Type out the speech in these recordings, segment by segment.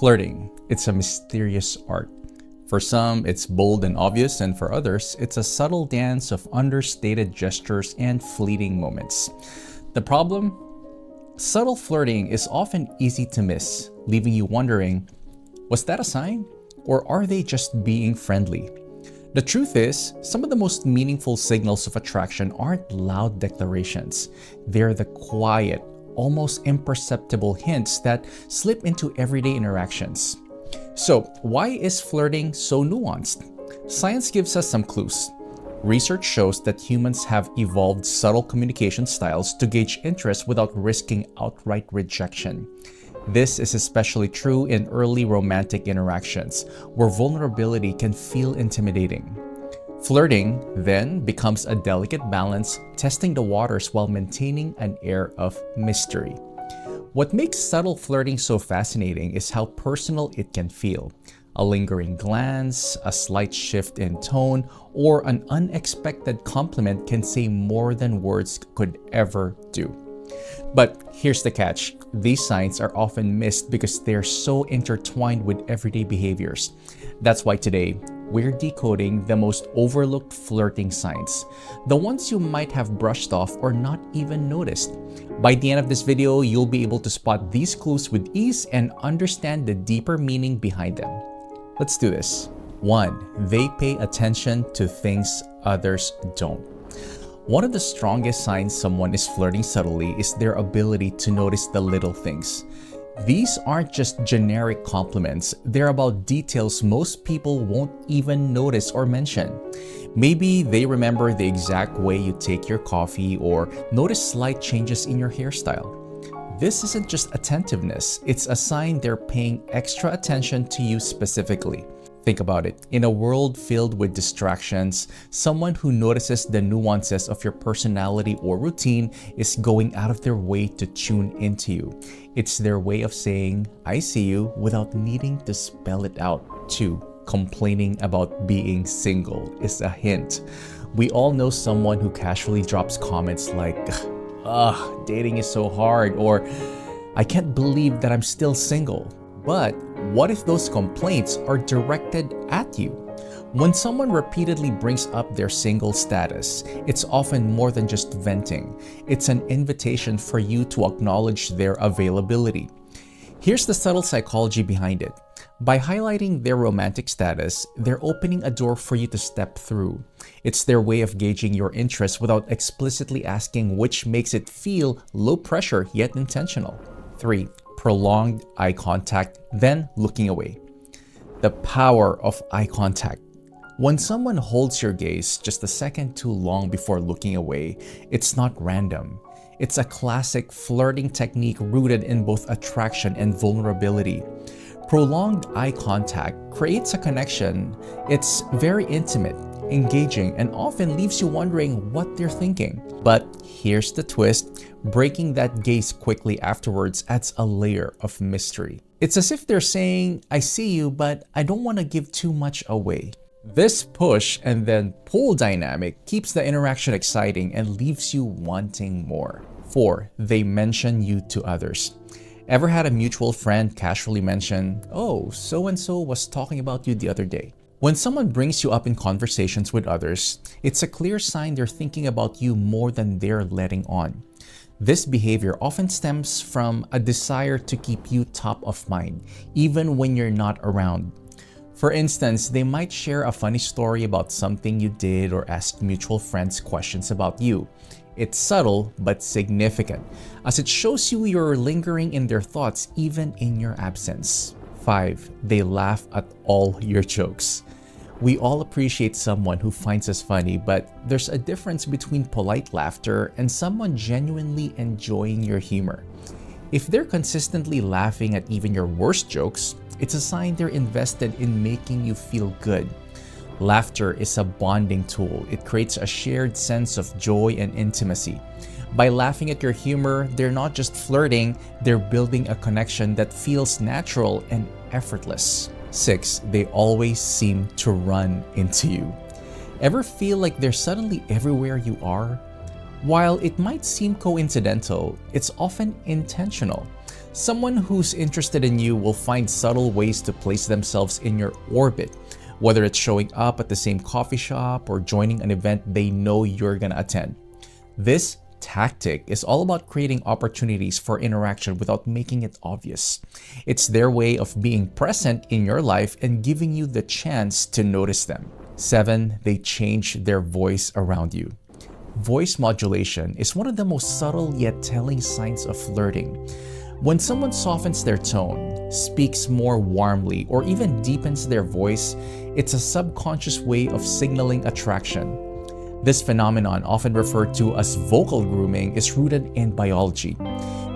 Flirting, it's a mysterious art. For some, it's bold and obvious, and for others, it's a subtle dance of understated gestures and fleeting moments. The problem? Subtle flirting is often easy to miss, leaving you wondering, was that a sign? Or are they just being friendly? The truth is, some of the most meaningful signals of attraction aren't loud declarations. They're the quiet, almost imperceptible hints that slip into everyday interactions. So, why is flirting so nuanced? Science gives us some clues. Research shows that humans have evolved subtle communication styles to gauge interest without risking outright rejection. This is especially true in early romantic interactions, where vulnerability can feel intimidating. Flirting, then, becomes a delicate balance, testing the waters while maintaining an air of mystery. What makes subtle flirting so fascinating is how personal it can feel. A lingering glance, a slight shift in tone, or an unexpected compliment can say more than words could ever do. But here's the catch. These signs are often missed because they're so intertwined with everyday behaviors. That's why today, we're decoding the most overlooked flirting signs, the ones you might have brushed off or not even noticed. By the end of this video, you'll be able to spot these clues with ease and understand the deeper meaning behind them. Let's do this. 1. They pay attention to things others don't. One of the strongest signs someone is flirting subtly is their ability to notice the little things. These aren't just generic compliments, they're about details most people won't even notice or mention. Maybe they remember the exact way you take your coffee or notice slight changes in your hairstyle. This isn't just attentiveness, it's a sign they're paying extra attention to you specifically. Think about it. In a world filled with distractions, someone who notices the nuances of your personality or routine is going out of their way to tune into you. It's their way of saying, I see you, without needing to spell it out. 2. Complaining about being single is a hint. We all know someone who casually drops comments like, dating is so hard, or I can't believe that I'm still single. But what if those complaints are directed at you? When someone repeatedly brings up their single status, it's often more than just venting. It's an invitation for you to acknowledge their availability. Here's the subtle psychology behind it. By highlighting their romantic status, they're opening a door for you to step through. It's their way of gauging your interest without explicitly asking, which makes it feel low pressure yet intentional. 3. Prolonged eye contact, then looking away. The power of eye contact. When someone holds your gaze just a second too long before looking away, it's not random. It's a classic flirting technique rooted in both attraction and vulnerability. Prolonged eye contact creates a connection. It's very intimate, engaging, and often leaves you wondering what they're thinking. But here's the twist. Breaking that gaze quickly afterwards adds a layer of mystery. It's as if they're saying, I see you, but I don't want to give too much away. This push and then pull dynamic keeps the interaction exciting and leaves you wanting more. 4. They mention you to others. Ever had a mutual friend casually mention, oh, so-and-so was talking about you the other day? When someone brings you up in conversations with others, it's a clear sign they're thinking about you more than they're letting on. This behavior often stems from a desire to keep you top of mind, even when you're not around. For instance, they might share a funny story about something you did or ask mutual friends questions about you. It's subtle but significant, as it shows you you're lingering in their thoughts even in your absence. 5. They laugh at all your jokes. We all appreciate someone who finds us funny, but there's a difference between polite laughter and someone genuinely enjoying your humor. If they're consistently laughing at even your worst jokes, it's a sign they're invested in making you feel good. Laughter is a bonding tool. It creates a shared sense of joy and intimacy. By laughing at your humor, they're not just flirting, they're building a connection that feels natural and effortless. 6. They always seem to run into you. Ever feel like they're suddenly everywhere you are? While it might seem coincidental, it's often intentional. Someone who's interested in you will find subtle ways to place themselves in your orbit, whether it's showing up at the same coffee shop or joining an event they know you're gonna attend. This tactic is all about creating opportunities for interaction without making it obvious. It's their way of being present in your life and giving you the chance to notice them. 7, they change their voice around you. Voice modulation is one of the most subtle yet telling signs of flirting. When someone softens their tone, speaks more warmly, or even deepens their voice, it's a subconscious way of signaling attraction. This phenomenon, often referred to as vocal grooming, is rooted in biology.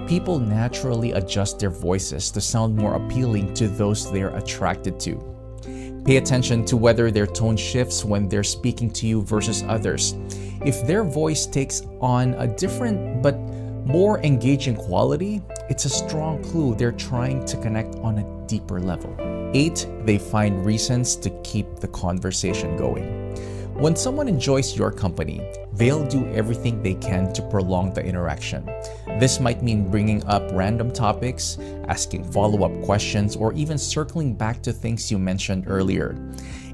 People naturally adjust their voices to sound more appealing to those they're attracted to. Pay attention to whether their tone shifts when they're speaking to you versus others. If their voice takes on a different but more engaging quality, it's a strong clue they're trying to connect on a deeper level. 8, they find reasons to keep the conversation going. When someone enjoys your company, they'll do everything they can to prolong the interaction. This might mean bringing up random topics, asking follow-up questions, or even circling back to things you mentioned earlier.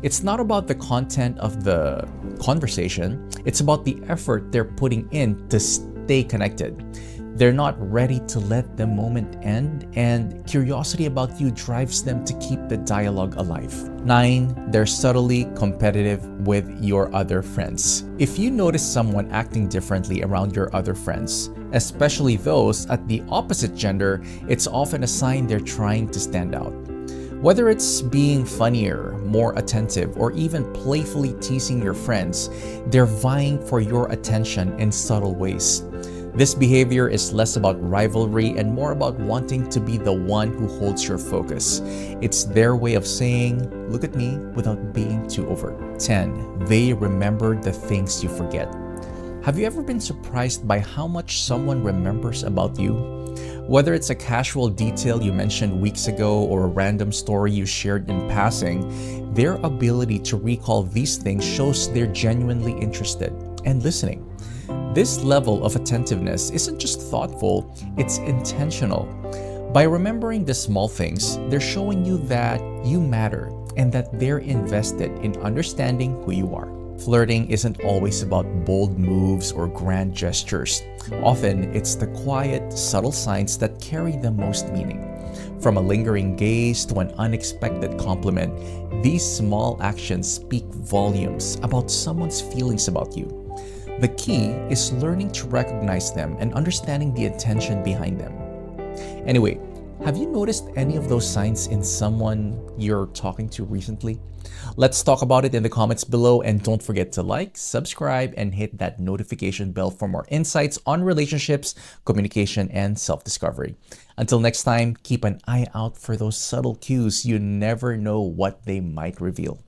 It's not about the content of the conversation, it's about the effort they're putting in to stay connected. They're not ready to let the moment end, and curiosity about you drives them to keep the dialogue alive. 9, they're subtly competitive with your other friends. If you notice someone acting differently around your other friends, especially those at the opposite gender, it's often a sign they're trying to stand out. Whether it's being funnier, more attentive, or even playfully teasing your friends, they're vying for your attention in subtle ways. This behavior is less about rivalry and more about wanting to be the one who holds your focus. It's their way of saying, "Look at me," without being too overt. 10, they remember the things you forget. Have you ever been surprised by how much someone remembers about you? Whether it's a casual detail you mentioned weeks ago or a random story you shared in passing, their ability to recall these things shows they're genuinely interested and listening. This level of attentiveness isn't just thoughtful, it's intentional. By remembering the small things, they're showing you that you matter and that they're invested in understanding who you are. Flirting isn't always about bold moves or grand gestures. Often, it's the quiet, subtle signs that carry the most meaning. From a lingering gaze to an unexpected compliment, these small actions speak volumes about someone's feelings about you. The key is learning to recognize them and understanding the intention behind them. Anyway, have you noticed any of those signs in someone you're talking to recently? Let's talk about it in the comments below, and don't forget to like, subscribe, and hit that notification bell for more insights on relationships, communication, and self-discovery. Until next time, keep an eye out for those subtle cues. You never know what they might reveal.